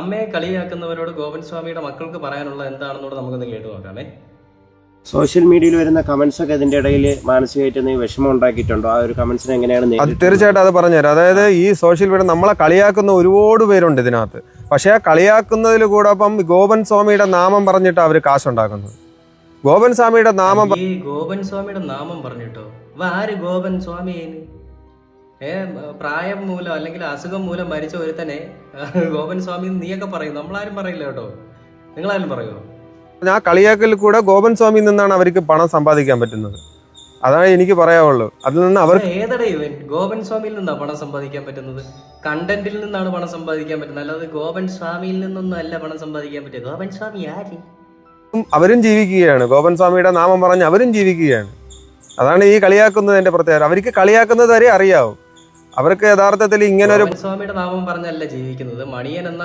അമ്മയെ കളിയാക്കുന്നവരോട് ഗോപൻ സ്വാമിയുടെ മക്കൾക്ക് പറയാനുള്ള എന്താണെന്നോട് നമുക്കൊന്ന് കേട്ടു നോക്കാമേ. സോഷ്യൽ മീഡിയയിൽ വരുന്ന കമന്റ്സ് ഒക്കെ ഇതിന്റെ ഇടയിൽ മാനസികമായിട്ട് എന്തെങ്കിലും വിഷമം ഉണ്ടാക്കിയിട്ടുണ്ടോ? ആ ഒരു കമന്റ്സിനെ എങ്ങനെയാണ് തീർച്ചയായിട്ടും അത് പറഞ്ഞുതരാം. അതായത് ഈ സോഷ്യൽ മീഡിയ നമ്മളെ കളിയാക്കുന്ന ഒരുപാട് പേരുണ്ട് ഇതിനകത്ത്. പക്ഷേ ആ കളിയാക്കുന്നതിൽ കൂടെ ഇപ്പം ഗോപൻ സ്വാമിയുടെ നാമം പറഞ്ഞിട്ട് അവർ കാശുണ്ടാക്കുന്നത്. ഗോപൻ സ്വാമിയുടെ നാമം ഗോപൻ സ്വാമിയുടെ നാമം പറഞ്ഞിട്ടോ? ആര് ഗോപൻ സ്വാമി? പ്രായം മൂലം അല്ലെങ്കിൽ അസുഖം മൂലം മരിച്ച ഒരുത്തനെ ഗോപൻ സ്വാമി നീയൊക്കെ പറയും. നമ്മളാരും പറയില്ല കേട്ടോ. നിങ്ങളാരും പറയുമോ? ആ കളിയാക്കലിൽ കൂടെ ഗോപൻ സ്വാമിയിൽ നിന്നാണ് അവർക്ക് പണം സമ്പാദിക്കാൻ പറ്റുന്നത്. അതാണ് എനിക്ക് പറയാവുള്ളൂ. അതിൽ നിന്ന് അവർ ഏതടേ ഇവൻ ഗോപൻ സ്വാമിയിൽ നിന്നാണ് പണം സമ്പാദിക്കാൻ പറ്റുന്നത്? കണ്ടന്റിൽ നിന്നാണ് പണം സമ്പാദിക്കാൻ പറ്റുന്നത്, അല്ലാതെ ഗോപൻ സ്വാമിയിൽ നിന്നൊന്നും അല്ല പണം സമ്പാദിക്കാൻ പറ്റുക. ഗോപൻ സ്വാമി ആര്? അവരും ജീവിക്കുകയാണ്. ഗോപൻ സ്വാമിയുടെ നാമം പറഞ്ഞ് അവരും ജീവിക്കുകയാണ്. അതാണ് ഈ കളിയാക്കുന്നതിന്റെ പ്രത്യേകത. അവർക്ക് കളിയാക്കുന്നത് വരെ അറിയാവും. അവർക്ക് യഥാർത്ഥത്തിൽ ഇങ്ങനെ ഒരു സ്വാമിയുടെ നാമം പറഞ്ഞല്ല ജീവിക്കുന്നത്. മണിയൻ എന്ന